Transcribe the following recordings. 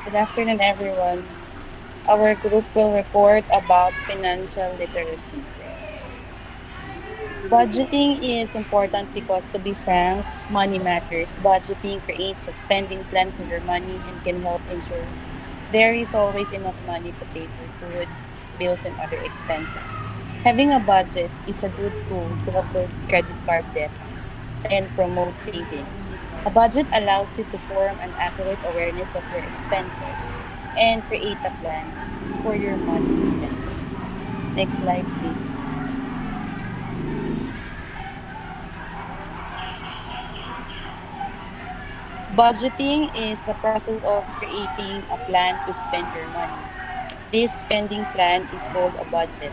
Good afternoon, everyone. Our group will report about financial literacy. Budgeting is important because, to be frank, money matters. Budgeting creates a spending plan for your money and can help ensure there is always enough money to pay for food, bills, and other expenses. Having a budget is a good tool to avoid credit card debt and promote saving. A budget allows you to form an accurate awareness of your expenses and create a plan for your month's expenses. Next slide, please. Budgeting is the process of creating a plan to spend your money. This spending plan is called a budget.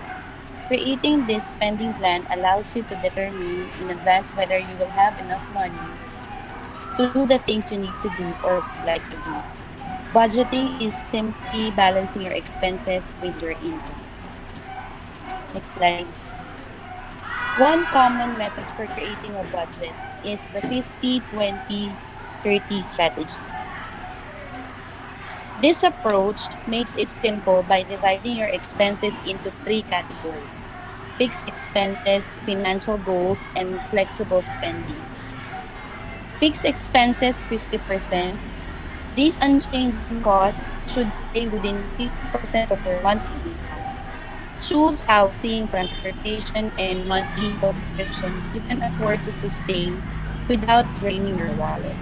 Creating this spending plan allows you to determine in advance whether you will have enough money to do the things you need to do or would like to do. Budgeting is simply balancing your expenses with your income. Next slide. One common method for creating a budget is the 50-20-30 strategy. This approach makes it simple by dividing your expenses into three categories: fixed expenses, financial goals, and flexible spending. Fixed expenses 50%. These unchanging costs should stay within 50% of your monthly income. Choose housing, transportation, and monthly subscriptions you can afford to sustain without draining your wallet.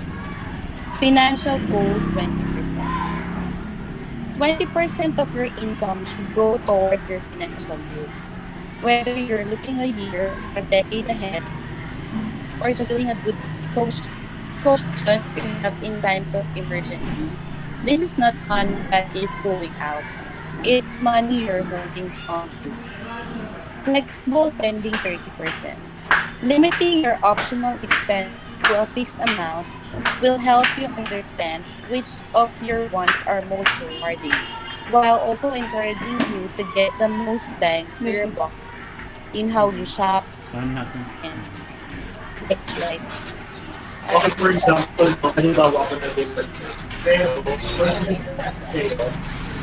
Financial goals 20%. 20% of your income should go toward your financial goals. Whether you're looking a year or a decade ahead, or just building a good coach, cushion to have in times of emergency. This is not money that is going out. It's money you're holding on to. Flexible spending 30%. Limiting your optional expense to a fixed amount will help you understand which of your wants are most rewarding, while also encouraging you to get the most bang for your buck in how you shop and next slide. Okay, for example, no, halimbawa ako nag-record ko. Pero, personally, kayo,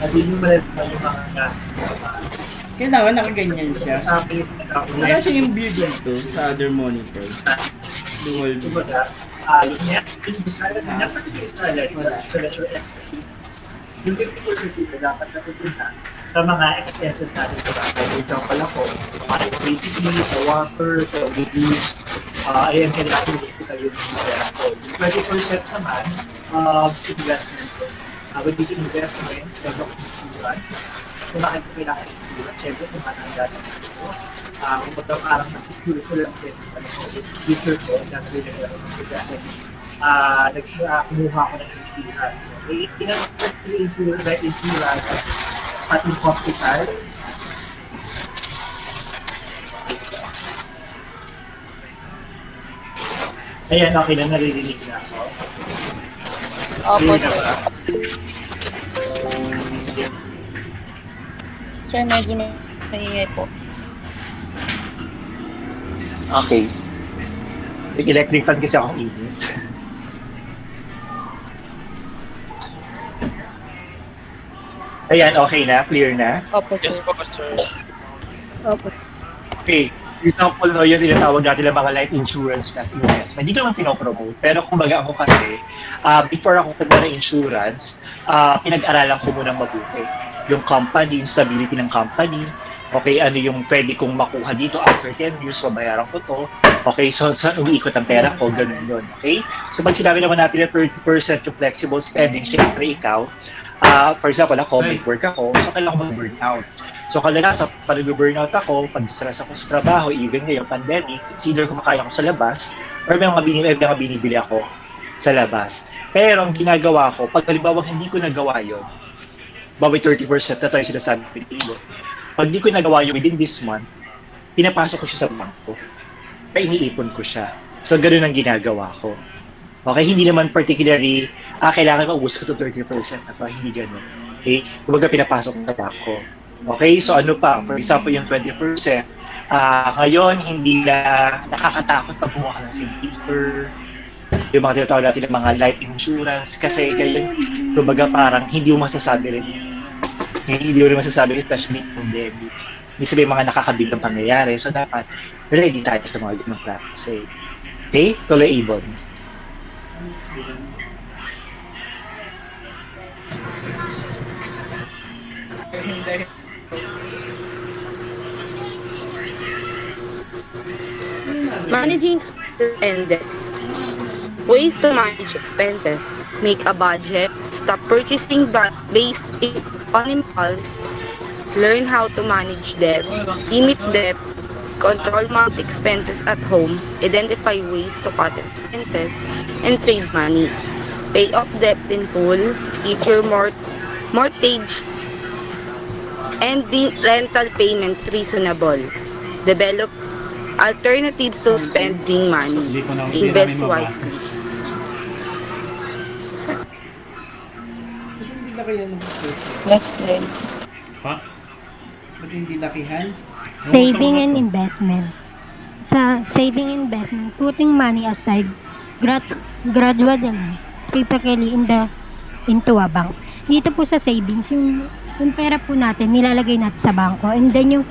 sabihin mo na naman yung mga gastos sa bahay. Kailangan nakaganyan siya. Sa akin yung Wala siya yung view dito sa other monitor. Dual view. kumbaga, yung net, yung salary, dapat yung salary, financial expense. Yung 50% dito dapat natutunta sa mga expenses natin sa bahay. For example ako, mga electricity, sa water, sa reviews, ayan kaya kasi ko yung pera ko. Yung 20% naman, is investment ko. With this investment, meron akong insurance. Kung bakit ko kailangan insurance, syempre tumatanda na ako. Kung baga parang na-secure ko lang din yung future ko, that's really relevant. Dahil kumuha ko ng insurance. Okay, tinatapos ko yung insurance at yung hospital. Ayan, okay na, naririnig na ako. Opo, Naririnig na sir. ba? Sir, medyo maingay po. Okay. Electric fan kasi akong init. Ayan, okay na? Clear na? Opo, sir. Yes po, sir. Opo. Okay. For example, no, yung tinatawag natin ng mga life insurance plus investment. Hindi ko naman pinopromote. Pero kumbaga ako kasi, before ako kagana ng insurance, pinag-aralan ko munang mabuti. Yung company, yung stability ng company, okay, ano yung pwede kong makuha dito after 10 years, mabayaran ko to. Okay, so saan umiikot ang pera ko, ganun yun. Okay? So pag sinabi naman natin na 30% yung flexible spending, syempre ikaw, for example, ako, may work ako, so kailangan ko mag-burn out. So kadalasan, pag nag-burnout ako, pag stress ako sa trabaho, even ngayong pandemic, it's either kumakain ako sa labas, or may mga binibili ako sa labas. Pero ang ginagawa ko, pag halimbawa hindi ko nagawa yun, bawi 30% na tayo sinasabi ko, pag hindi ko nagawa yun within this month, pinapasok ko siya sa bangko. Kaya iniipon ko siya. So ganoon ang ginagawa ko. Okay, hindi naman particularly, kailangan maubos ko to 30% na to, hindi ganoon. Okay, kumbaga pinapasok ko sa bangko. Okay, so ano pa, for example yung 20%, Ngayon, hindi na nakakatakot pag kumuha ka ng Saver, yung mga tinatawag natin ng mga life insurance, kasi kayo, kumbaga parang hindi mo masasabi rin. Hindi mo rin masasabi, especially pandemic. Hindi sabihin mga nakakabiglang pangyayari. So, dapat ready tayo sa mga ganong klase. Okay? Tuloy, Ibon. Managing expenses and debts. Ways to manage expenses. Make a budget. Stop purchasing based on impulse. Learn how to manage debt. Limit debt. Control monthly expenses at home. Identify ways to cut expenses and save money. Pay off debts in full. Keep your mortgage and rental payments reasonable. Develop alternatives to spending money. Invest wisely. Hindi na kaya nung Let's learn. Pa? Ba't hindi lakihan? Saving and investment. Sa saving and investment, putting money aside gradually, typically into a bank. Dito po sa savings, yung pera po natin, nilalagay natin sa bangko. And then yung,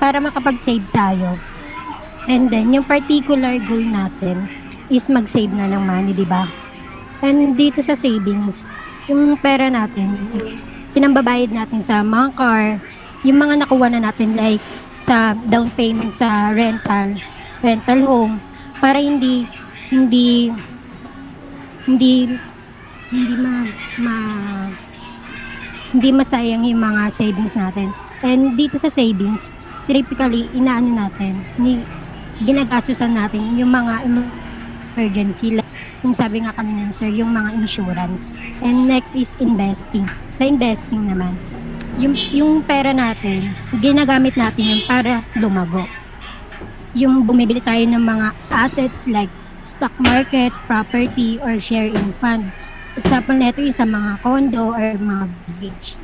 para makapag-save tayo. And then, yung particular goal natin is mag-save na ng money, di ba? And dito sa savings, yung pera natin, pinambabayad natin sa mga car, yung mga nakuha na natin like sa down payment sa rental home, para hindi masayang yung mga savings natin. And dito sa savings, typically ginagastusan natin yung mga emergency, like yung sabi nga kanina sir, yung mga insurance. And next is investing. Sa investing naman, yung pera natin, ginagamit natin yun para lumago. Yung bumibili tayo ng mga assets like stock market, property, or share in fund. Example nito yung sa mga condo or mga beach.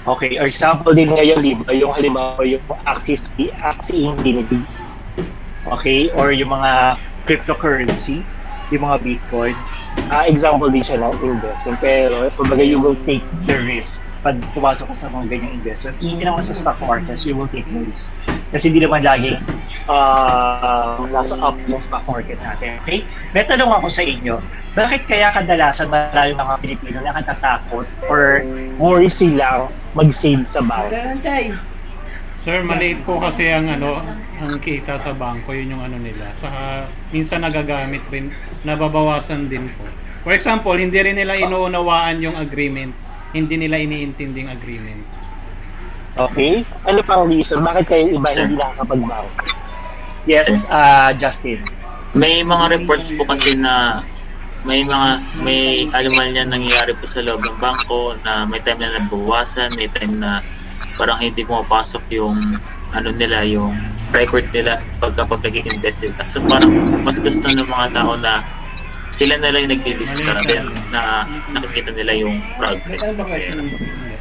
Okay, or example din ngayon, yung halimbawa yung Axie Infinity. Okay, or yung mga cryptocurrency, yung mga Bitcoin. Example din siya ng investment. Pero, kumbaga, you will take the risk pag pumasok ka sa mga ganyang investment. Hindi naman sa stock market, so you will take the risk. Kasi hindi naman laging nasa up yung stock market natin. Okay? May tanong ako sa inyo, bakit kaya kadalasan maraming mga Pilipino nakatatakot or worry silang mag-save sa bank? Sir, maliit po kasi ang ang kita sa bangko, yun yung nila. Saka minsan nagagamit rin, nababawasan din po. For example, hindi rin nila inuunawaan yung agreement. Hindi nila iniintinding agreement. Okay? Ano pang reason? Bakit kayo iba hindi nakakapag-bank? Yes, Justin. May mga reports po kasi na may anomalya nangyayari po sa loob ng bangko, na may time na nabawasan, may time na parang hindi pumapasok yung yung record nila pagkapag nag-invest nila. So parang mas gusto ng mga tao na sila na lang yung naglilista na nakikita nila yung progress.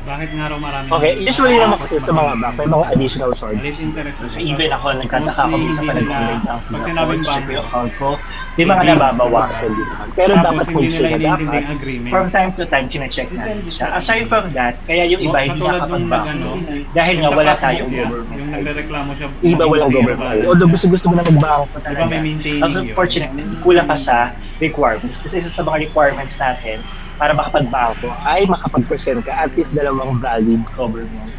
Bakit nga raw marami? Okay, usually naman kasi sa mga bank, may mga additional Maliit charges. interest na siya. Even ako, nagkataka ko minsan pa nag-online ang Pag sinabing check bank, yung account ko, may mga nababawasan din naman. Pero tapos dapat full hindi nila check na dapat. iniintinding agreement. From time to time, chinecheck natin siya. Aside from that, kaya yung iba hindi Katulad nung nakakapag-bank. Dahil nga sa wala Facebook tayong yan, government. Yung nagrereklamo siya. Iba walang government. Although gusto mo na mag-bank pa Di ba talaga. may maintaining Ang yun? unfortunate, kulang pa sa requirements. Kasi isa sa mga requirements natin, para makapag-banko, ay makapag-present ka at least 2 valid government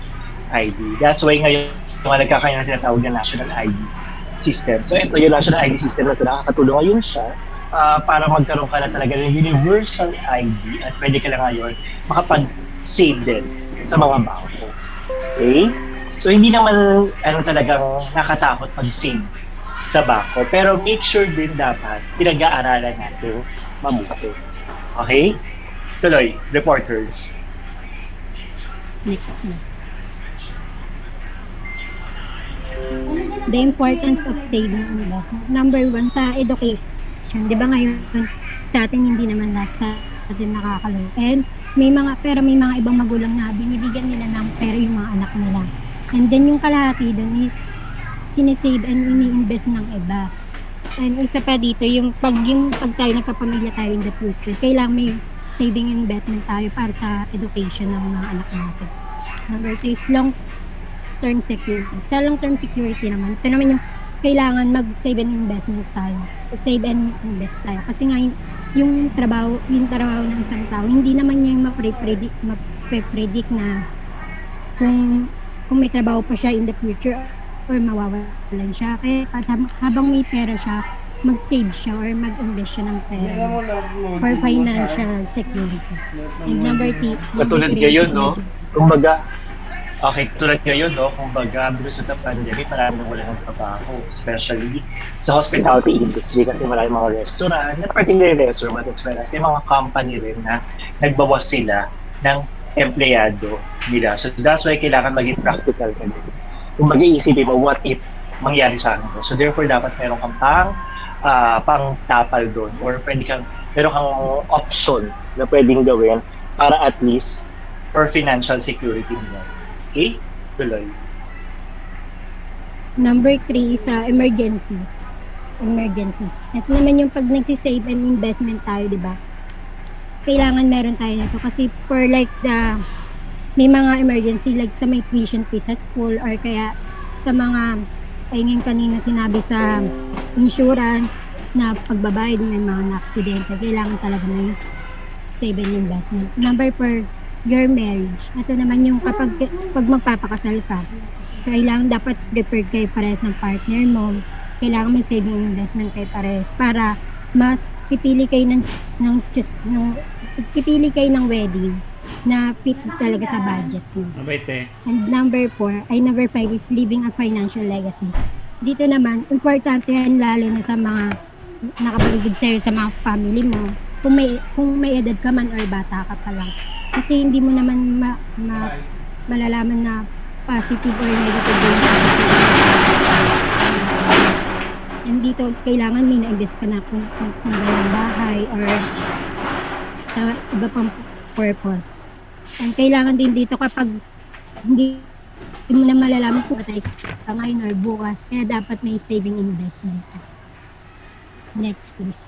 ID. That's why ngayon, mga nagkakaya na tinatawag na national ID system. So ito yung national ID system na ito, nakakatulong ngayon siya para magkaroon ka na talaga ng universal ID at pwede ka na ngayon makapag-save din sa mga bangko. Okay? So hindi naman talagang nakatakot mag-save sa bangko, pero make sure din dapat pinag-aaralan natin mabuti. Okay? Tuloy, reporters. The importance of saving and investment. Number 1, sa education. Di ba ngayon, sa atin hindi naman lahat sa atin nakakalong. And may mga ibang magulang na binibigyan nila ng pera yung mga anak nila. And then yung kalahati doon is sinisave and ini-invest ng iba. And isa pa dito, yung pag tayo nagkapamilya tayo in the future, kailangan may saving and investment tayo para sa education ng mga anak natin. Number 3 is long-term security. Sa long-term security naman, ito naman yung kailangan mag-save and investment tayo. Save and invest tayo. Kasi nga, yung trabaho ng isang tao, hindi naman niya yung ma-predict na kung may trabaho pa siya in the future or mawawalan siya. Kaya habang may pera siya, mag-save siya or mag-invest siya ng pera for financial security. And number 3, Katulad ngayon, no? Kumbaga, tulad ngayon, no? Kumbaga, because of the pandemic, marami nang wala ng trabaho. Especially sa hospitality industry kasi marami mga restaurant, not particularly restaurant, but as well as may mga company rin na nagbawas sila ng empleyado nila. So that's why kailangan maging practical ka din. Kung mag-iisipin mo, what if mangyari sa akin to? So therefore, dapat meron kang pang-tapal doon or meron kang option na pwedeng gawin para at least for financial security mo. Okay? Tuloy. Number 3 is emergencies. Ito naman yung pag nagsisave and investment tayo, di ba? Kailangan meron tayo nito kasi for like may mga emergency like sa may tuition fee sa school or kaya sa mga ayun kanina sinabi sa insurance na pagbabayad may mga na-aksidente, kailangan talaga na yung save and investment. Number 4, your marriage. Ito naman yung pag magpapakasal ka, kailangan dapat prepared kayo parehas ng partner mo. Kailangan may saving investment kayo parehas para mas pipili kayo ng wedding na fit talaga sa budget mo. Mabait. And number 5 is leaving a financial legacy. Dito naman, importante yan lalo na sa mga nakapaligid sa'yo, sa mga family mo. Kung may edad ka man or bata ka pa lang. Kasi hindi mo naman malalaman na positive or negative yung and dito, kailangan may na-invest ka na kung magandang bahay or sa iba pang purpose. And kailangan din dito kapag hindi mo na malalaman kung matay ka ngayon or bukas, kaya dapat may saving investment ka. Next, please.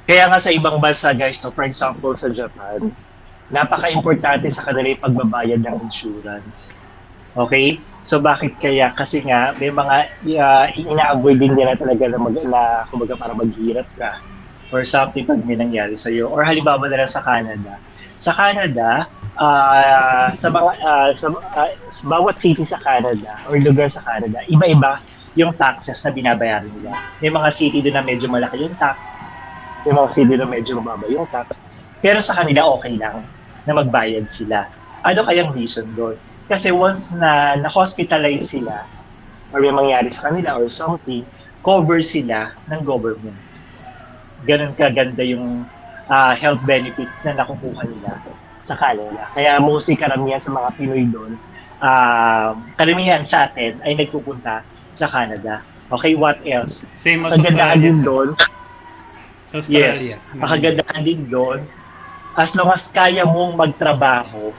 Kaya nga sa ibang bansa, guys, so for example sa Japan, napaka-importante sa kanila yung pagbabayad ng insurance. Okay? So bakit kaya? Kasi nga may mga ina-avoid din nila talaga na kumbaga para maghirap ka or something pag may nangyari sa iyo. Or halimbawa na lang sa Canada. Sa Canada, sa bawat city sa Canada or lugar sa Canada, iba-iba yung taxes na binabayaran nila. May mga city doon na medyo malaki yung tax. May mga city na medyo mababa yung tax. Pero sa kanila okay lang na magbayad sila. Ano kayang reason doon? Kasi once na na-hospitalize sila or may mangyari sa kanila or something, cover sila ng government. Ganun kaganda yung health benefits na nakukuha nila sa Canada. Kaya mostly karamihan sa mga Pinoy doon, karamihan sa atin ay nagpupunta sa Canada. Okay, what else? Same as Kagandahan Australia. din doon. Sa Australia. Yes, makagandahan din doon. As long as kaya mong magtrabaho,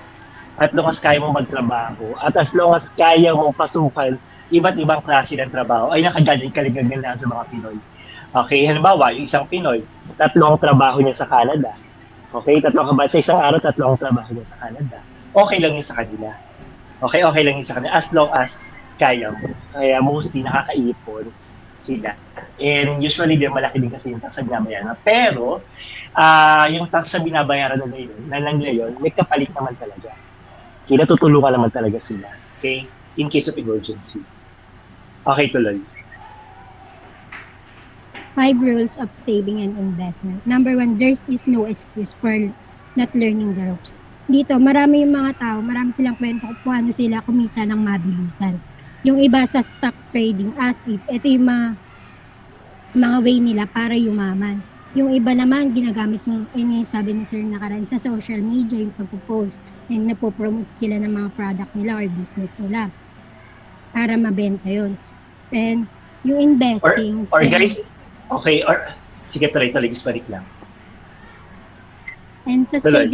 at long as kaya mong magtrabaho, at as long as kaya mong pasukan iba't ibang klase ng trabaho, ay nakagaling kaligaganda sa mga Pinoy. Okay, halimbawa, yung isang Pinoy, 3 ang trabaho niya sa Canada. Okay, 3 sa isang araw, 3 ang trabaho niya sa Canada. Okay lang yun sa kanila. Okay lang yun sa kanila, as long as kaya mo. Kaya mostly nakakaipon sila. And usually, malaki din kasi yung tax na binabayaran. Pero, yung tax na binabayaran na ngayon, may kapalit naman talaga. Kaya natutulungan naman talaga sila. Okay? In case of emergency. Okay, tuloy. 5 rules of saving and investment. Number 1, there is no excuse for not learning the ropes. Dito, marami yung mga tao, marami silang kwento kung paano sila kumita ng mabilisan. Yung iba sa stock trading, as if, ito yung mga way nila para yumaman. Yung iba naman, ginagamit yung sabi ni Sir nakaraan sa social media, yung pagpo-post, and napopromote sila ng mga product nila or business nila para mabenta yun. And yung investing... Or guys, okay, or sige, tuloy-tuloy, isparik lang. And sa Tuloy.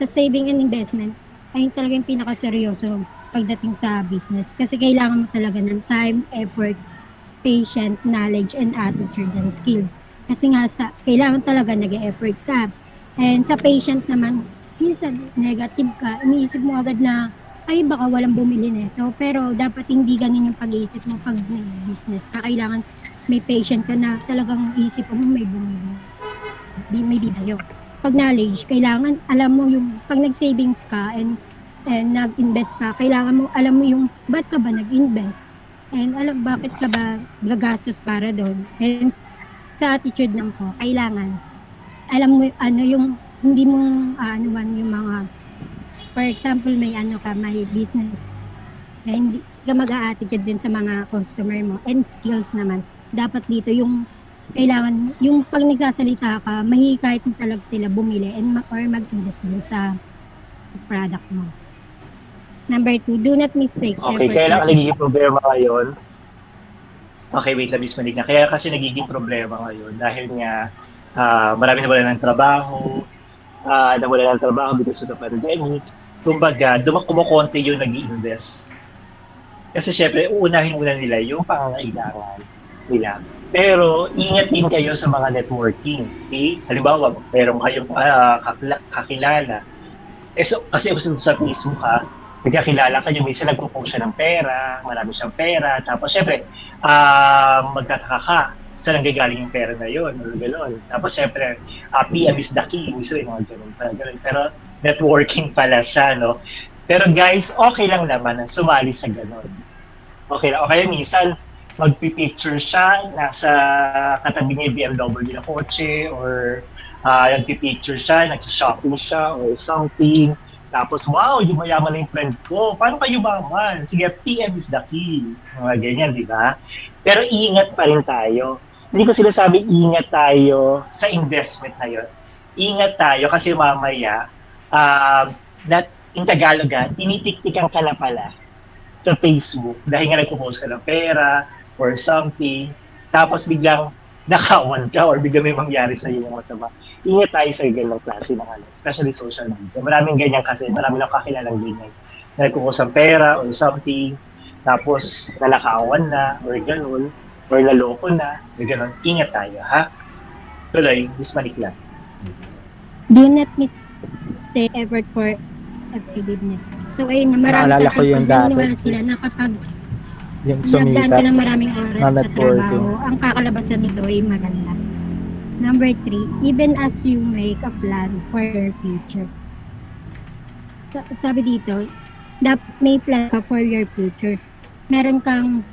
saving and investment, ayun talaga yung pinakaseryoso pagdating sa business. Kasi kailangan mo talaga ng time, effort, patient, knowledge, and attitude and skills. Kasi nga kailangan talaga nag-effort ka. And sa patient naman, minsan negative ka, iniisip mo agad na ay baka walang bumili nito. Pero dapat hindi ganun yung pag-iisip mo pag business ka. Kailangan may patient ka na talagang isip mo may bumili. May bidayo. Pag knowledge, kailangan alam mo yung pag nag-savings ka and nag-invest ka, kailangan mo alam mo yung ba't ka ba nag-invest and alam bakit ka ba gagastos para doon. And sa attitude ng po, kailangan alam mo ano yung hindi mo ano man yung mga for example may business na hindi ka mag-a-attitude din sa mga customer mo and skills naman. Dapat dito yung kailangan, yung pag nagsasalita ka, mahihikayat mo talaga sila bumili or mag-invest din sa product mo. Number 2, do not mistake Okay, effort. kaya lang nagiging problema ngayon. Okay, wait lang, Miss Maligna. Kaya kasi nagiging problema ngayon dahil nga marami nawalan ng trabaho, nawalan ng trabaho because of the pandemic. Kumbaga, kumukonti yung nag-i-invest. Kasi syempre, uunahin muna nila yung pangangailangan nila. Pero ingat din kayo sa mga networking. Okay? Halimbawa, meron kayong kakilala. Kasi kung sa Facebook nagkakilala kayo, minsan nagpo-post siya ng pera, marami siyang pera, tapos syempre, magtataka ka, saan nanggagaling yung pera na yun, or gano'n. Tapos syempre, PM is the key, minsan yung mga gano'n. Pero networking pala siya, no? Pero guys, okay lang naman na sumali sa gano'n. Okay lang. O kaya minsan, magpipicture siya, nasa katabi niya yung BMW na kotse, or nagpipicture siya, nagsha-shopping siya, or something. Tapos, wow, yung mayaman na yung friend ko. Paano kayo yumaman? Sige, PM is the key. Mga ganyan, di ba? Pero ingat pa rin tayo. Hindi ko sinasabi ingat tayo sa investment na yun. Ingat tayo kasi mamaya, in Tagalog, tinitiktikan ka na pala sa Facebook dahil nga nagpo-post ka ng pera or something. Tapos biglang nakawan ka or biglang may mangyari sa iyo ng masama. Ingat tayo sa ganang klase ng especially social media. Maraming ganyan kasi, maraming nakakilalang ganyan. Nagkukus ng pera or something, tapos nalakawan na or ganun, or naloko na, or ganun. Ingat tayo, ha? Tuloy, Miss Manikla. Do not mistake effort for effectiveness. So ayun na, marami Naalala ko yung dati. naniniwala sila na kapag Yung nagdaan ka sumikat ng maraming oras na sa networking. trabaho, ang kakalabasan nito ay maganda. Number 3, even as you make a plan for your future. Sabi dito, dapat may plan ka for your future. Meron kang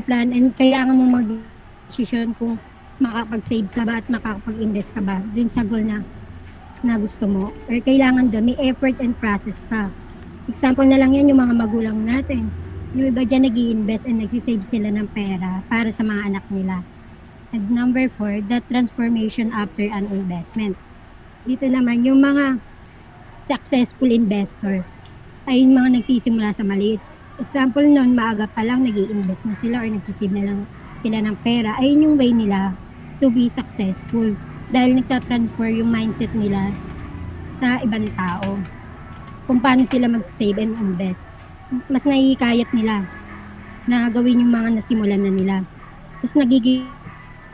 plan and kailangan mo mag-decision kung makapag-save ka ba at makakapag-invest ka ba dun sa goal na gusto mo. Or kailangan doon, may effort and process ka. Example na lang yan yung mga magulang natin. Yung iba dyan nag-i-invest and nagsisave sila ng pera para sa mga anak nila. And number 4, the transformation after an investment. Dito naman, yung mga successful investor ay yung mga nagsisimula sa maliit. Example nun, maaga pa lang nag-i-invest na sila or nagsisave na lang sila ng pera. Ayun yung way nila to be successful dahil nagtatransfer yung mindset nila sa ibang tao. Kung paano sila mag-save and invest. Mas nahihikayat nila na gawin yung mga nasimulan na nila. Tapos nagiging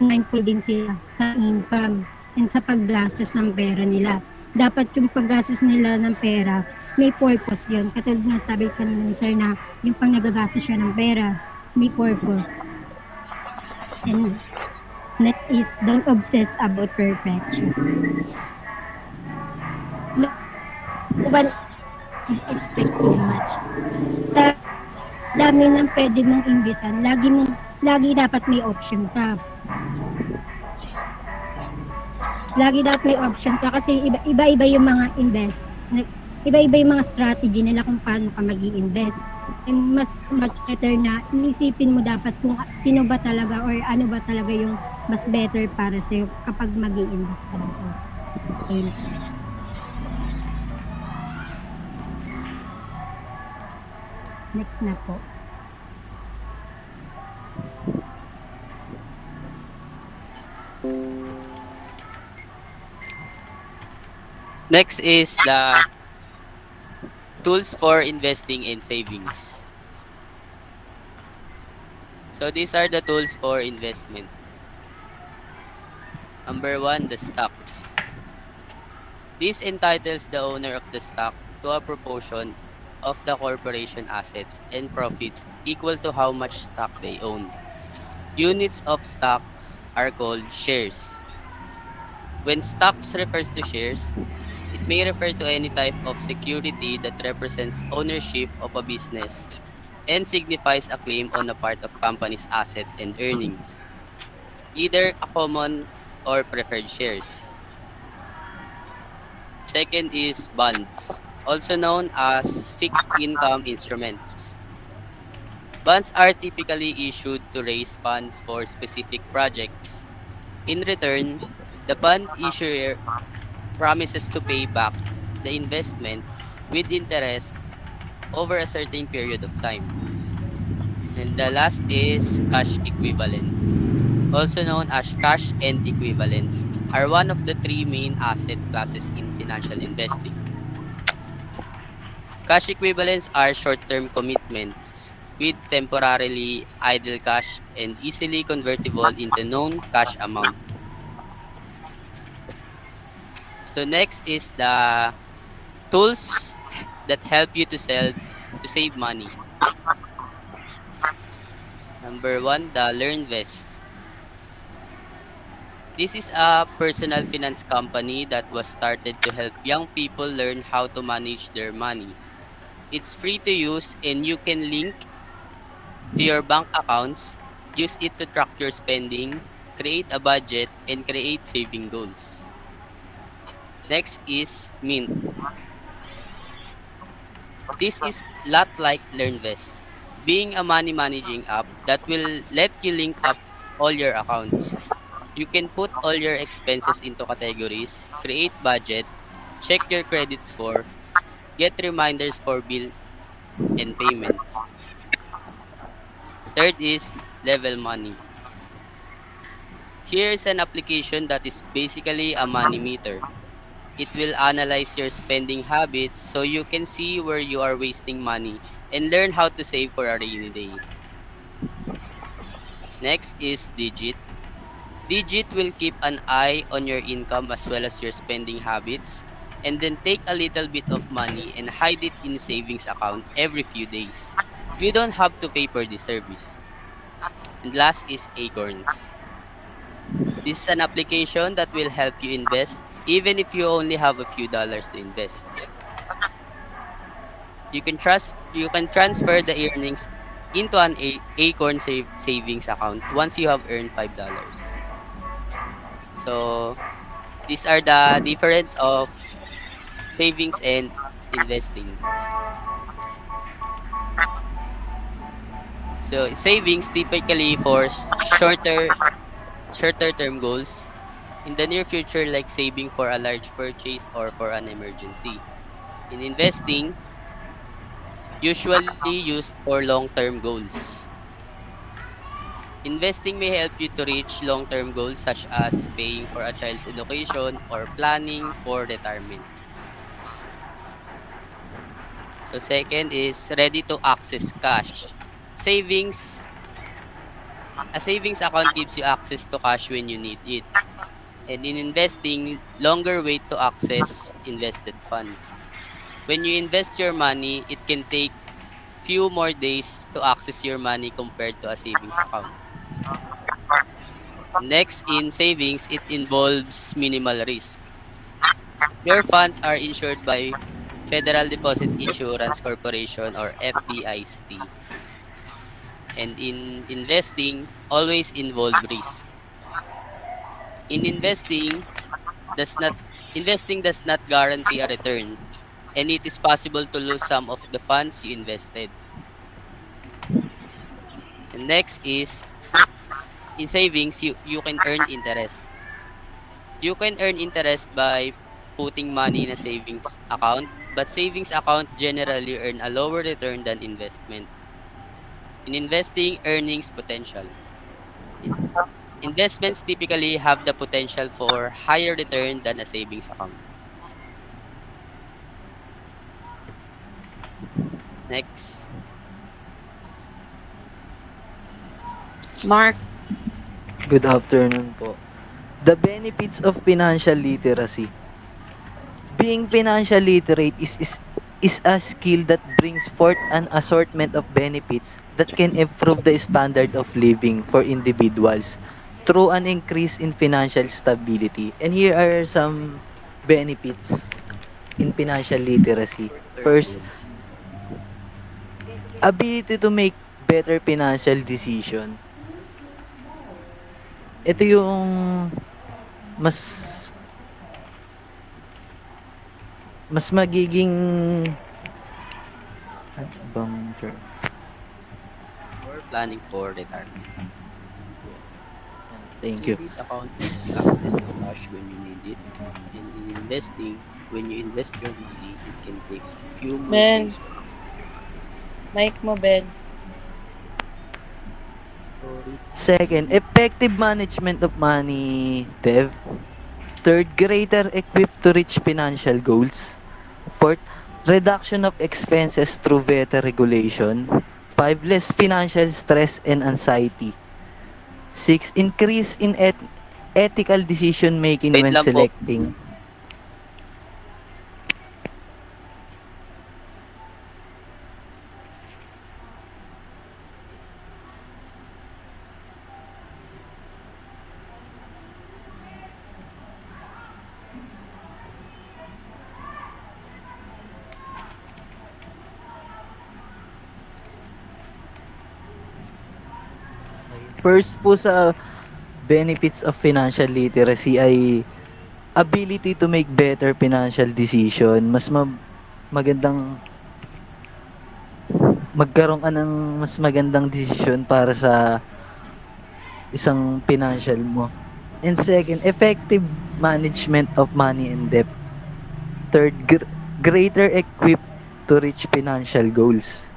mindful din sila sa income and sa paggastos ng pera nila. Dapat yung paggastos nila ng pera, may purpose yun. Katulad nga sabi kanina ni Sir na yung pang nagagastos siya ng pera, may purpose. And next is, don't obsess about perfection. Don't expect too much. Sa dami ng pwede mong imbitan, lagi dapat may option ka. Lagi dapat may option ka kasi iba-iba yung mga iba-iba yung mga strategy nila kung paano ka mag-i-invest. And much better na iisipin mo dapat kung sino ba talaga or ano ba talaga yung mas better para sa'yo kapag mag-i-invest ka nito. Okay. Next na po. Next is the Tools for investing and savings. So these are the tools for investment. Number one, the stocks. This entitles the owner of the stock to a proportion of the corporation assets and profits equal to how much stock they own. Units of stocks are called shares. When stocks refers to shares, it may refer to any type of security that represents ownership of a business and signifies a claim on the part of company's asset and earnings, either a common or preferred shares. Second is bonds, also known as fixed income instruments. Bonds are typically issued to raise funds for specific projects. In return, the bond issuer promises to pay back the investment with interest over a certain period of time. And the last is cash equivalent, also known as cash and equivalents, are one of the three main asset classes in financial investing. Cash equivalents are short-term commitments with temporarily idle cash and easily convertible into known cash amount. So next is the tools that help you to save money. Number one, the LearnVest. This is a personal finance company that was started to help young people learn how to manage their money. It's free to use and you can link to your bank accounts, use it to track your spending, create a budget, and create saving goals. Next is Mint. This is lot like LearnVest, being a money managing app that will let you link up all your accounts. You can put all your expenses into categories, create budget, check your credit score, get reminders for bill and payments. Third is Level Money. Here's an application that is basically a money meter. It will analyze your spending habits so you can see where you are wasting money and learn how to save for a rainy day. Next is Digit. Digit will keep an eye on your income as well as your spending habits and then take a little bit of money and hide it in savings account every few days. You don't have to pay for this service. And last is Acorns. This is an application that will help you invest even if you only have a few dollars to invest. You can transfer the earnings into an Acorn savings account once you have earned $5. So these are the difference of savings and investing. So savings typically for shorter term goals in the near future, like saving for a large purchase or for an emergency. In investing, usually used for long term goals. Investing may help you to reach long term goals such as paying for a child's education or planning for retirement. So second is ready to access cash. Savings, a savings account gives you access to cash when you need it. And in investing, longer wait to access invested funds. When you invest your money, it can take few more days to access your money compared to a savings account. Next, in savings, it involves minimal risk. Your funds are insured by Federal Deposit Insurance Corporation or FDIC. And in investing, always involve risk. In does not investing does not guarantee a return, and it is possible to lose some of the funds you invested. And next is in savings, you can earn interest. You can earn interest by putting money in a savings account, but savings account generally earn a lower return than investment. In investing, earnings potential. In- Investments typically have the potential for higher return than a savings account. Next. Mark. Good afternoon po. The benefits of financial literacy. Being financial literate is a skill that brings forth an assortment of benefits that can improve the standard of living for individuals through an increase in financial stability. And here are some benefits in financial literacy. First, ability to make better financial decision. Ito yung mas mas magiging ano bang term? Or planning for retirement. Thank you. Savings account gives you access to cash when you need it. And in investing, when you invest your money, it can take a few more Ben. days to Mike mo, Ben. sorry. Second, effective management of money, Dev. Third, greater equipped to reach financial goals. Fourth, reduction of expenses through better regulation. 5, less financial stress and anxiety. 6, increase in ethical decision making Wait when lang po. selecting. First po sa benefits of financial literacy ay ability to make better financial decision. Mas magandang magkaroon ka ng mas magandang desisyon para sa isang financial mo. And second, effective management of money and debt. Third, greater equipped to reach financial goals.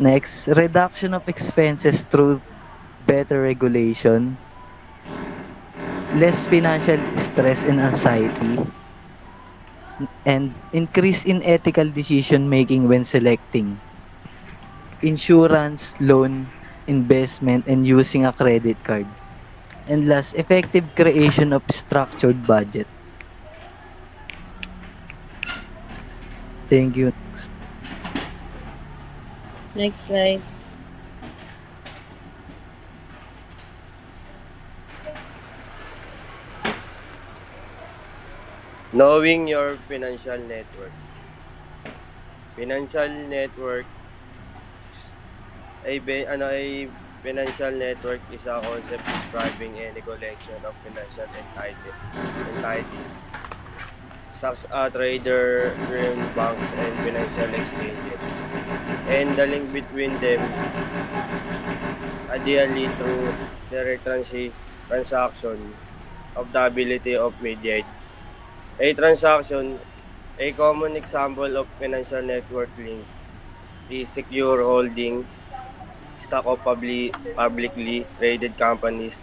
Next, reduction of expenses through better regulation, less financial stress and anxiety, and increase in ethical decision making when selecting insurance, loan, investment, and using a credit card. And last, effective creation of structured budget. Thank you. Next slide. Knowing your financial network. Financial network ay financial network is a concept describing any collection of financial entities such as trader, firm, banks, and financial exchanges, and the link between them, ideally through direct transaction of the ability of mediate. A transaction, a common example of financial network link is secure holding stock of publicly traded companies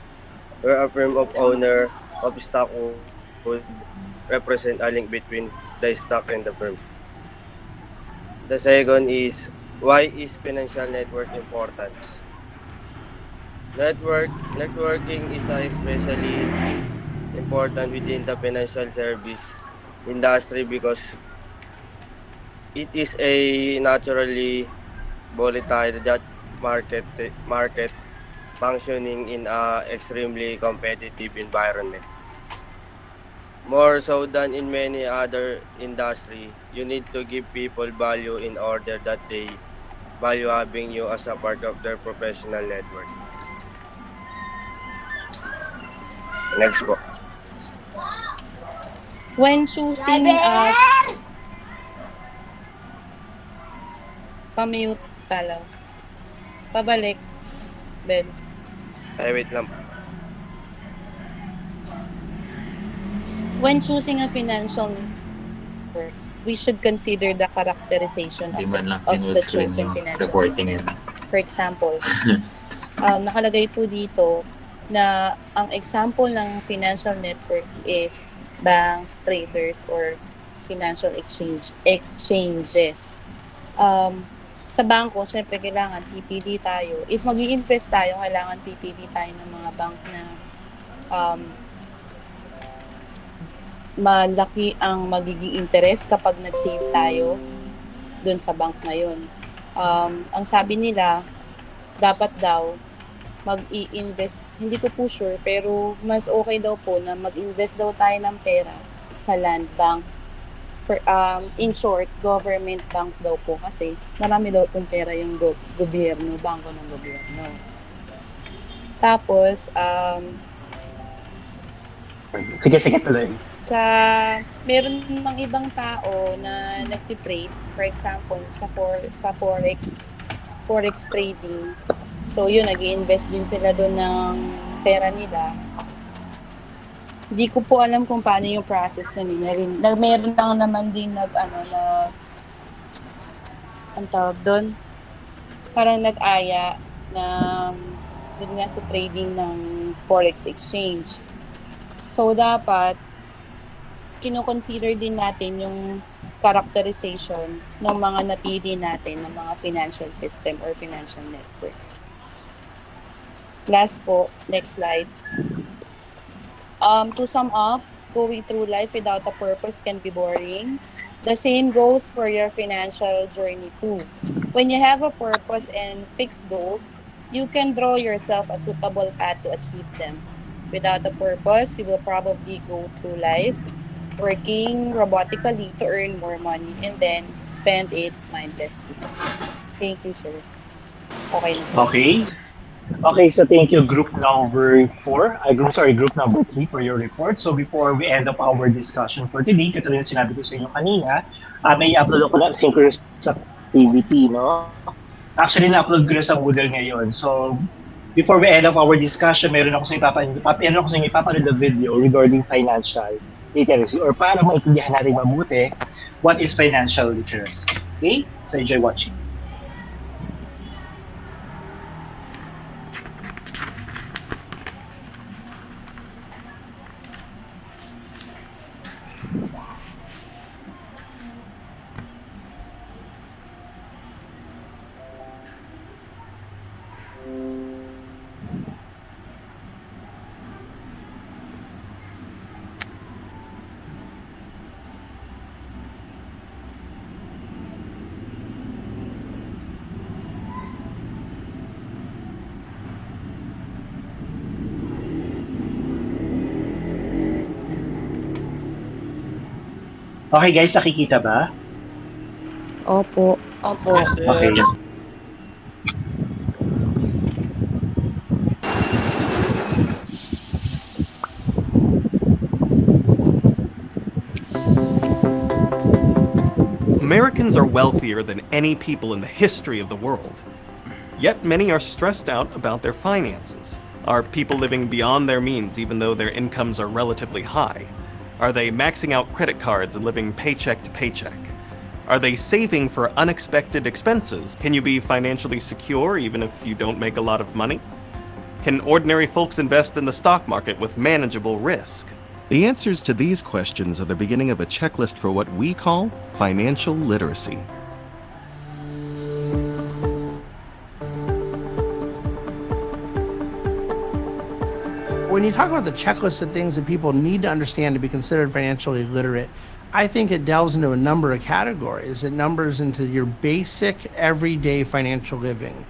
where a firm of owner of stock would represent a link between the stock and the firm. The second is, why is financial network important? Networking is especially important within the financial service industry because it is a naturally volatile that market functioning in a extremely competitive environment. More so than in many other industry, you need to give people value in order that they value having you as a part of their professional network. Next po. When choosing pa-mute pala. Pabalik, Ben. Ay, wait lang. When choosing a financial network, we should consider the characterization Di of man lang the pinuscreen chosen yung financial reporting system. yun. For example, nakalagay po dito na ang example ng financial networks is banks, traders, or financial exchanges. Sa bangko, syempre kailangan pipili tayo. If mag-i-invest tayo, kailangan pipili tayo ng mga bank na um, malaki ang magiging interest kapag nag-save tayo dun sa bank na yun. Ang sabi nila, dapat daw mag-i-invest, hindi ko po sure, pero mas okay daw po na mag-invest daw tayo ng pera sa land bank. For, in short, government banks daw po kasi marami daw pong pera yung gobyerno, bangko ng gobyerno. Tapos, Sige, tuloy. meron ng ibang tao na nagtitrade, for example, sa forex trading. So yun, nag-i-invest din sila doon ng pera nila. Hindi ko po alam kung paano yung process na nila rin. Meron lang naman din ang tawag doon, parang nag-aya na doon nga sa trading ng forex exchange. So dapat kino-consider din natin yung characterization ng mga napili natin ng mga financial system or financial networks. Last po, next slide. To sum up, going through life without a purpose can be boring. The same goes for your financial journey too. When you have a purpose and fixed goals, you can draw yourself a suitable path to achieve them. Without a purpose, you will probably go through life working robotically to earn more money and then spend it mindlessly. Thank you, sir. Okay. Okay, so thank you, group number 3 for your report. So before we end up our discussion for today, katulad yung sinabi ko sa inyo kanina, may upload ako na synchronous activity, no? Actually, na-upload ko na sa Moodle ngayon. So before we end up our discussion, meron ako sa inyo ipapanood na video regarding financial literacy or para maintindihan natin mabuti what is financial literacy. Okay? So enjoy watching. Okay guys, nakikita ba? Opo. Okay. Yes. Americans are wealthier than any people in the history of the world. Yet many are stressed out about their finances. Are people living beyond their means even though their incomes are relatively high? Are they maxing out credit cards and living paycheck to paycheck? Are they saving for unexpected expenses? Can you be financially secure even if you don't make a lot of money? Can ordinary folks invest in the stock market with manageable risk? The answers to these questions are the beginning of a checklist for what we call financial literacy. When you talk about the checklist of things that people need to understand to be considered financially literate, I think it delves into a number of categories. It numbers into your basic everyday financial living,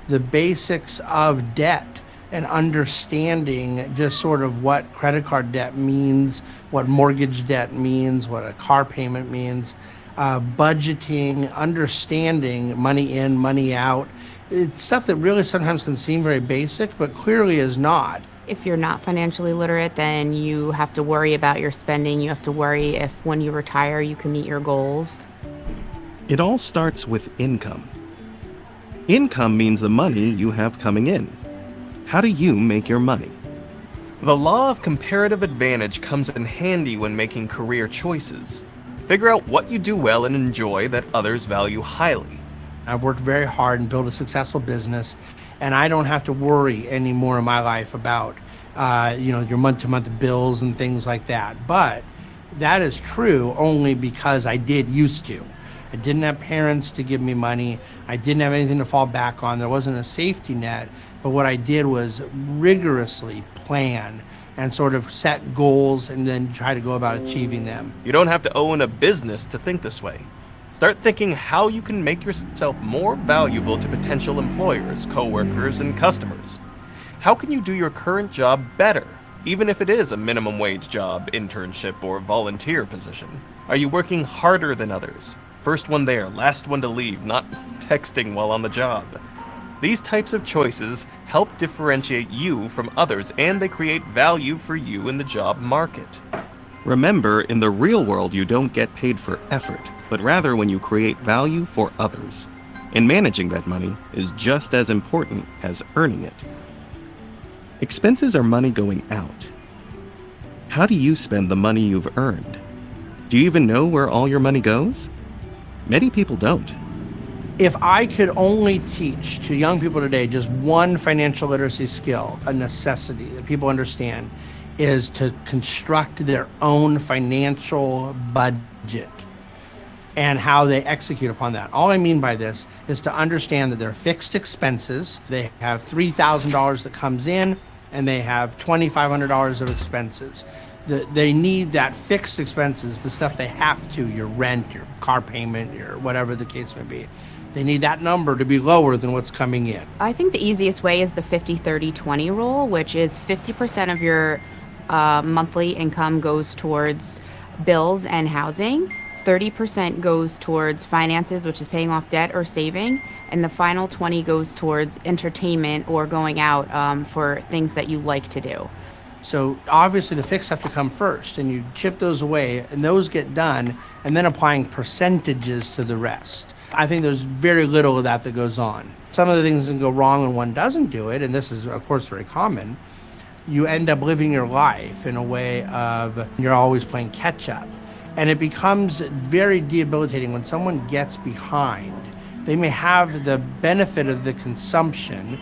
the basics of debt, and understanding just sort of what credit card debt means, what mortgage debt means, what a car payment means, budgeting, understanding money in, money out. It's stuff that really sometimes can seem very basic, but clearly is not. If you're not financially literate, then you have to worry about your spending. You have to worry if when you retire, you can meet your goals. It all starts with income. Income means the money you have coming in. How do you make your money? The law of comparative advantage comes in handy when making career choices. Figure out what you do well and enjoy that others value highly. I've worked very hard and built a successful business, and I don't have to worry anymore in my life about, your month-to-month bills and things like that. But that is true only because I did used to. I didn't have parents to give me money. I didn't have anything to fall back on. There wasn't a safety net. But what I did was rigorously plan and sort of set goals and then try to go about achieving them. You don't have to own a business to think this way. Start thinking how you can make yourself more valuable to potential employers, coworkers, and customers. How can you do your current job better, even if it is a minimum wage job, internship, or volunteer position? Are you working harder than others? First one there, last one to leave, not texting while on the job. These types of choices help differentiate you from others, and they create value for you in the job market. Remember, in the real world, you don't get paid for effort, but rather when you create value for others. And managing that money is just as important as earning it. Expenses are money going out. How do you spend the money you've earned? Do you even know where all your money goes? Many people don't. If I could only teach to young people today just one financial literacy skill, a necessity that people understand, is to construct their own financial budget and how they execute upon that. All I mean by this is to understand that there are fixed expenses. They have $3,000 that comes in, and they have $2,500 of expenses. They need that fixed expenses, the stuff they have to, your rent, your car payment, your whatever the case may be. They need that number to be lower than what's coming in. I think the easiest way is the 50-30-20 rule, which is 50% of your monthly income goes towards bills and housing, 30% goes towards finances, which is paying off debt or saving, and the final 20 goes towards entertainment or going out for things that you like to do. So obviously the fixed have to come first, and you chip those away, and those get done, and then applying percentages to the rest. I think there's very little of that goes on. Some of the things can go wrong when one doesn't do it, and this is, of course, very common. You end up living your life in a way of you're always playing catch up. And it becomes very debilitating when someone gets behind. They may have the benefit of the consumption,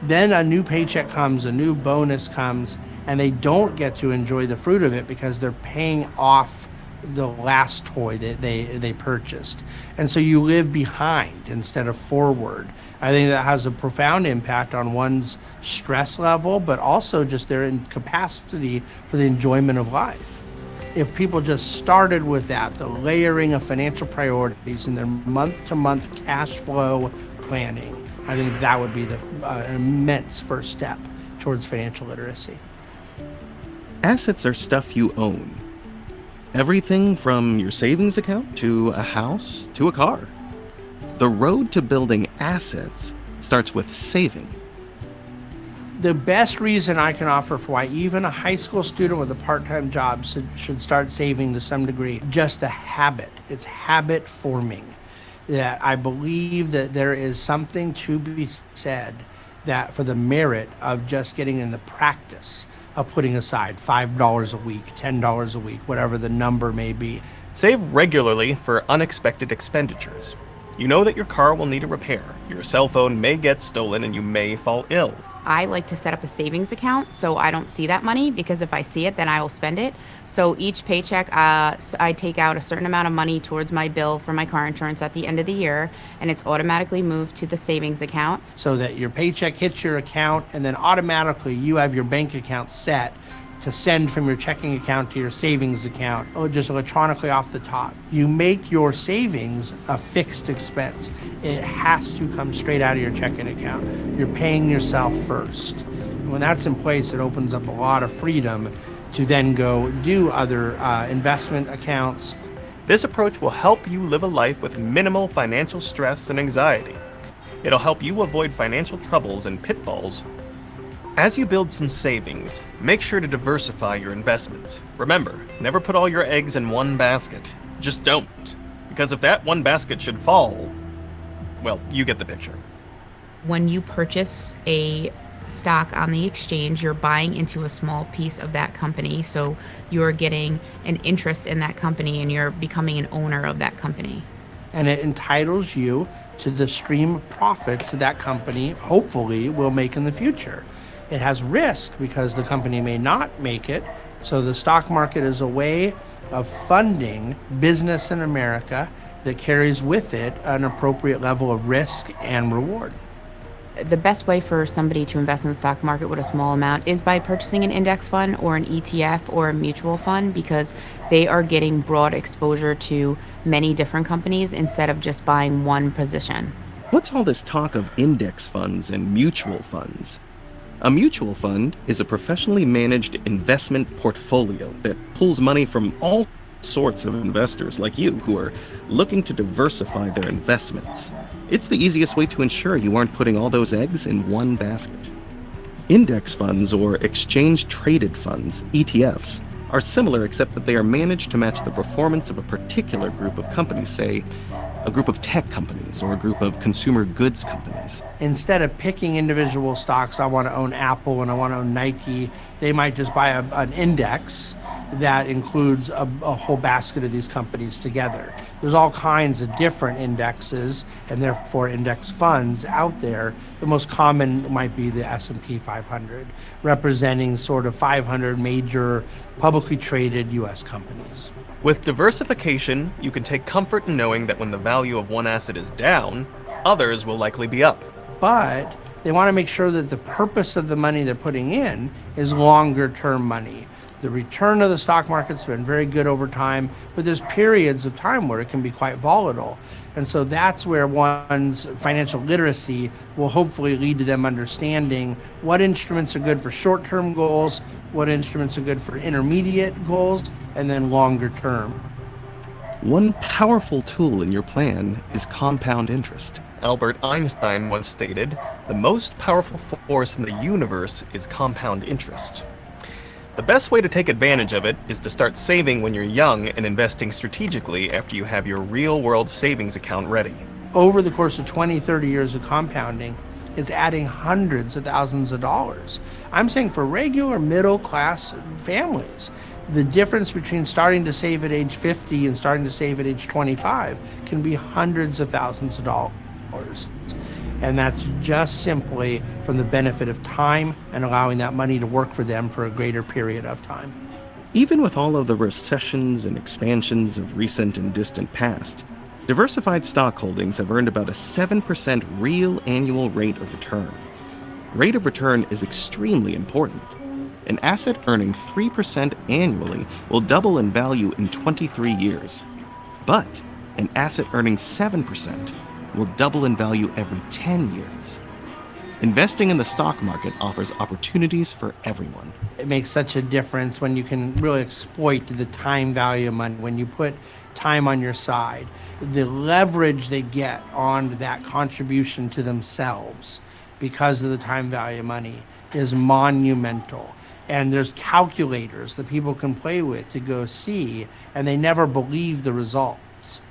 then a new paycheck comes, a new bonus comes, and they don't get to enjoy the fruit of it because they're paying off the last toy that they purchased. And so you live behind instead of forward. I think that has a profound impact on one's stress level, but also just their incapacity for the enjoyment of life. If people just started with that, the layering of financial priorities in their month-to-month cash flow planning, I think that would be the immense first step towards financial literacy. Assets are stuff you own. Everything from your savings account to a house to a car. The road to building assets starts with saving. The best reason I can offer for why even a high school student with a part-time job should start saving to some degree, just the habit. It's habit forming. That I believe that there is something to be said that for the merit of just getting in the practice of putting aside $5 a week, $10 a week, whatever the number may be. Save regularly for unexpected expenditures. You know that your car will need a repair, your cell phone may get stolen, and you may fall ill. I like to set up a savings account so I don't see that money, because if I see it, then I will spend it. So each paycheck, I take out a certain amount of money towards my bill for my car insurance at the end of the year, and it's automatically moved to the savings account. So that your paycheck hits your account, and then automatically you have your bank account set to send from your checking account to your savings account, or just electronically off the top. You make your savings a fixed expense. It has to come straight out of your checking account. You're paying yourself first. When that's in place, it opens up a lot of freedom to then go do other investment accounts. This approach will help you live a life with minimal financial stress and anxiety. It'll help you avoid financial troubles and pitfalls. As you build some savings, make sure to diversify your investments. Remember, never put all your eggs in one basket. Just don't. Because if that one basket should fall, well, you get the picture. When you purchase a stock on the exchange, you're buying into a small piece of that company. So you're getting an interest in that company and you're becoming an owner of that company. And it entitles you to the stream of profits that company hopefully will make in the future. It has risk because the company may not make it. So the stock market is a way of funding business in America that carries with it an appropriate level of risk and reward. The best way for somebody to invest in the stock market with a small amount is by purchasing an index fund or an ETF or a mutual fund, because they are getting broad exposure to many different companies instead of just buying one position. What's all this talk of index funds and mutual funds? A mutual fund is a professionally managed investment portfolio that pulls money from all sorts of investors like you who are looking to diversify their investments. It's the easiest way to ensure you aren't putting all those eggs in one basket. Index funds, or exchange-traded funds, ETFs, are similar except that they are managed to match the performance of a particular group of companies, say, a group of tech companies or a group of consumer goods companies. Instead of picking individual stocks, I want to own Apple and I want to own Nike, they might just buy an index that includes a whole basket of these companies together. There's all kinds of different indexes and therefore index funds out there. The most common might be the S&P 500, representing sort of 500 major publicly traded US companies. With diversification, you can take comfort in knowing that when the value of one asset is down, others will likely be up. But they want to make sure that the purpose of the money they're putting in is longer term money. The return of the stock market's been very good over time, but there's periods of time where it can be quite volatile. And so that's where one's financial literacy will hopefully lead to them understanding what instruments are good for short-term goals, what instruments are good for intermediate goals, and then longer term. One powerful tool in your plan is compound interest. Albert Einstein once stated, "The most powerful force in the universe is compound interest." The best way to take advantage of it is to start saving when you're young and investing strategically after you have your real-world savings account ready. Over the course of 20, 30 years of compounding, it's adding hundreds of thousands of dollars. I'm saying for regular middle-class families, the difference between starting to save at age 50 and starting to save at age 25 can be hundreds of thousands of dollars. And that's just simply from the benefit of time and allowing that money to work for them for a greater period of time. Even with all of the recessions and expansions of recent and distant past, diversified stock holdings have earned about a 7% real annual rate of return. Rate of return is extremely important. An asset earning 3% annually will double in value in 23 years. But an asset earning 7% will double in value every 10 years. Investing in the stock market offers opportunities for everyone. It makes such a difference when you can really exploit the time value of money, when you put time on your side. The leverage they get on that contribution to themselves because of the time value of money is monumental. And there's calculators that people can play with to go see, and they never believe the results.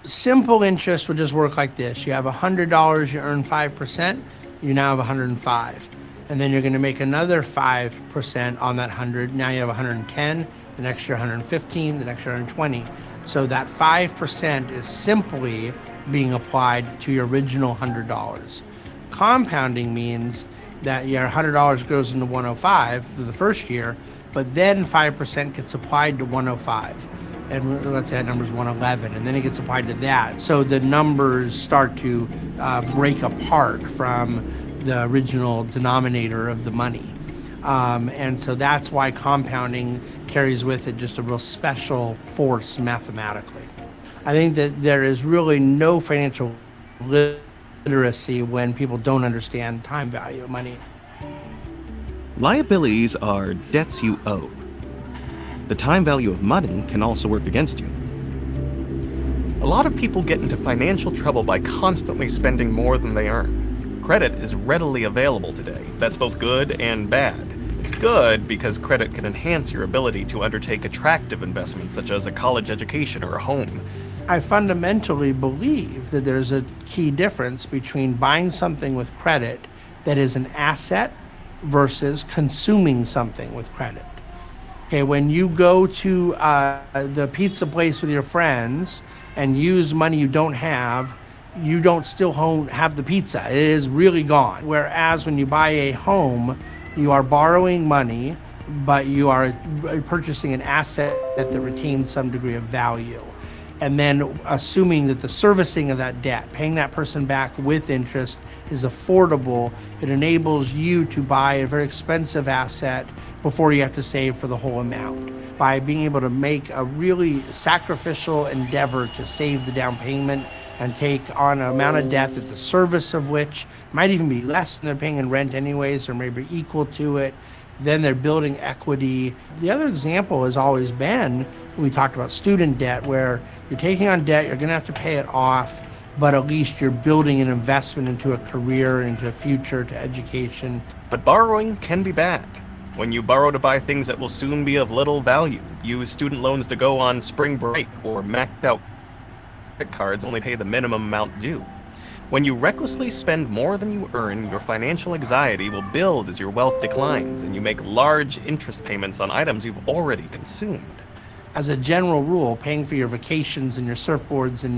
Simple interest would just work like this. You have $100, you earn 5%, you now have 105. And then you're going to make another 5% on that 100. Now you have 110, the next year 115, the next year 120. So that 5% is simply being applied to your original $100. Compounding means that your $100 goes into 105 for the first year, but then 5% gets applied to 105. And let's say that number is 111, and then it gets applied to that. So the numbers start to break apart from the original denominator of the money. And so that's why compounding carries with it just a real special force mathematically. I think that there is really no financial literacy when people don't understand time value of money. Liabilities are debts you owe. The time value of money can also work against you. A lot of people get into financial trouble by constantly spending more than they earn. Credit is readily available today. That's both good and bad. It's good because credit can enhance your ability to undertake attractive investments such as a college education or a home. I fundamentally believe that there's a key difference between buying something with credit that is an asset versus consuming something with credit. Okay, when you go to the pizza place with your friends and use money you don't have, you don't still have the pizza. It is really gone. Whereas when you buy a home, you are borrowing money, but you are purchasing an asset that retains some degree of value. and then assuming that the servicing of that debt, paying that person back with interest, is affordable, it enables you to buy a very expensive asset before you have to save for the whole amount. By being able to make a really sacrificial endeavor to save the down payment and take on an amount of debt that the service of which might even be less than they're paying in rent anyways, or maybe equal to it, then they're building equity. The other example has always been, we talked about student debt, where you're taking on debt, you're gonna have to pay it off, but at least you're building an investment into a career, into a future, to education. But borrowing can be bad. When you borrow to buy things that will soon be of little value, use student loans to go on spring break, or maxed out credit cards only pay the minimum amount due. When you recklessly spend more than you earn, your financial anxiety will build as your wealth declines, and you make large interest payments on items you've already consumed. As a general rule, paying for your vacations and your surfboards and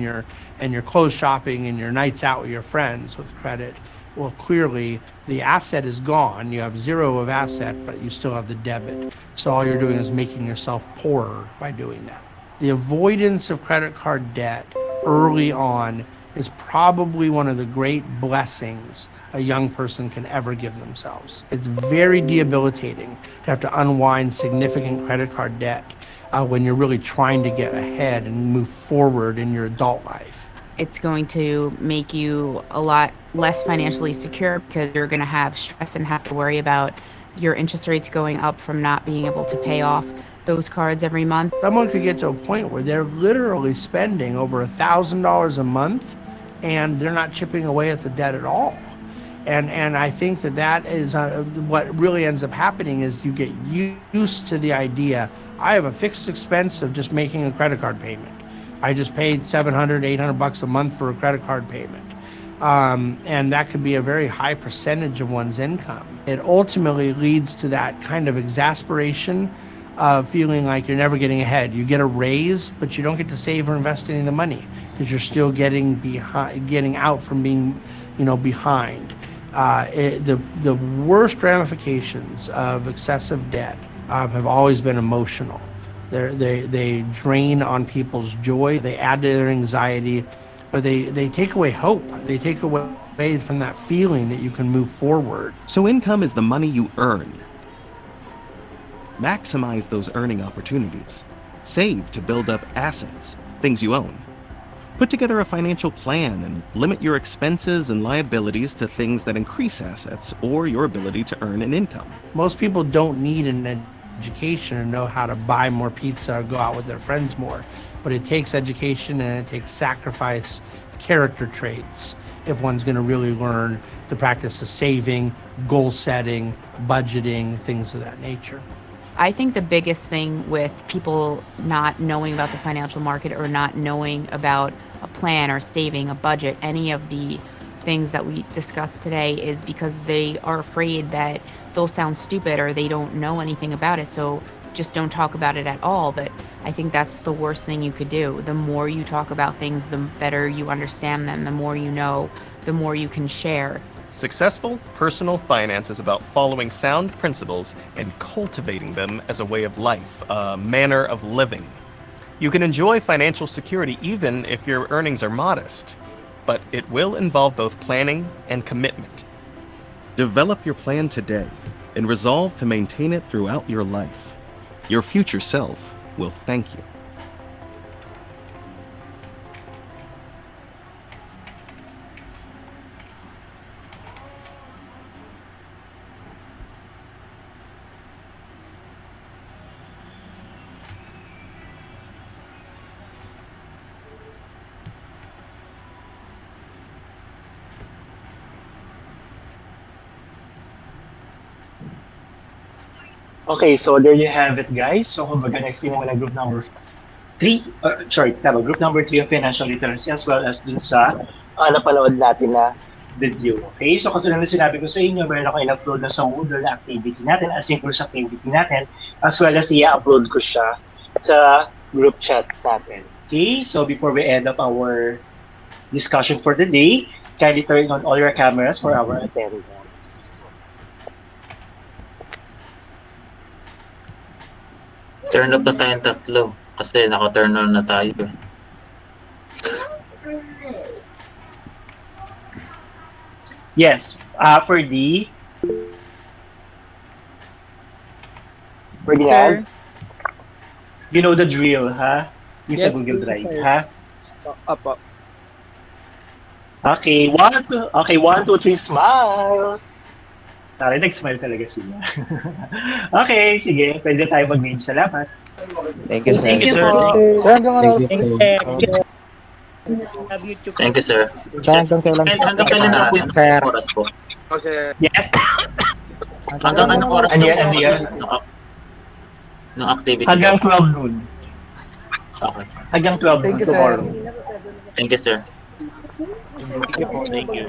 your clothes shopping and your nights out with your friends with credit, well, clearly the asset is gone. You have zero of asset, but you still have the debit. So all you're doing is making yourself poorer by doing that. The avoidance of credit card debt early on is probably one of the great blessings a young person can ever give themselves. It's very debilitating to have to unwind significant credit card debt when you're really trying to get ahead and move forward in your adult life. It's going to make you a lot less financially secure because you're going to have stress and have to worry about your interest rates going up from not being able to pay off those cards every month. Someone could get to a point where they're literally spending over $1,000 a month and they're not chipping away at the debt at all. And I think that is what really ends up happening is you get used to the idea, I have a fixed expense of just making a credit card payment. I just paid $700, $800 a month for a credit card payment. And that could be a very high percentage of one's income. It ultimately leads to that kind of exasperation of feeling like you're never getting ahead. You get a raise, but you don't get to save or invest any of the money because you're still getting out from being, behind. The worst ramifications of excessive debt have always been emotional. They drain on people's joy, they add to their anxiety, but they take away hope. They take away from that feeling that you can move forward. So income is the money you earn. Maximize those earning opportunities. Save to build up assets, things you own. Put together a financial plan and limit your expenses and liabilities to things that increase assets or your ability to earn an income. Most people don't need an education or know how to buy more pizza or go out with their friends more, but it takes education and it takes sacrifice, character traits, if one's going to really learn the practice of saving, goal setting, budgeting, things of that nature. I think the biggest thing with people not knowing about the financial market or not knowing about a plan or saving a budget, any of the things that we discussed today, is because they are afraid that they'll sound stupid or they don't know anything about it. So just don't talk about it at all. But I think that's the worst thing you could do. The more you talk about things, the better you understand them. The more you know, the more you can share. Successful personal finance is about following sound principles and cultivating them as a way of life, a manner of living. You can enjoy financial security even if your earnings are modest, but it will involve both planning and commitment. Develop your plan today and resolve to maintain it throughout your life. Your future self will thank you. Okay, so there you have it, guys. So kumbaga next naman ang group number 3, group number 3 of financial literacy as well as dun sa napanood natin na video. Okay, so katulad na sinabi ko sa inyo, meron ako in-upload na sa Moodle na activity natin, asynchronous activity natin, as well as i-upload ko siya sa group chat natin. Okay, so before we end up our discussion for the day, kindly turn on all your cameras for our attendance. Turn up na tayong tatlo kasi naka-turn on na tayo. Yes, for the... Sir. You know the drill, ha? Yung sa Yes, Google sir. Drive, ha? Opo. Okay, one, two, three, smile! Sorry, nag-smile talaga sila. Okay, sige. Pwede tayo mag-main. Salamat. Thank you, sir. Thank you, sir. Sir, hanggang ano? Thank you, sir. Sir, hanggang kailan? Hanggang kailan na po yung Sir. oras po? Yes. Hanggang anong oras Ano na yan, po ano kasi yan? ng activity? Hanggang 12 noon. Okay. Hanggang 12 noon Thank you, sir. tomorrow. Thank you, sir. Thank you.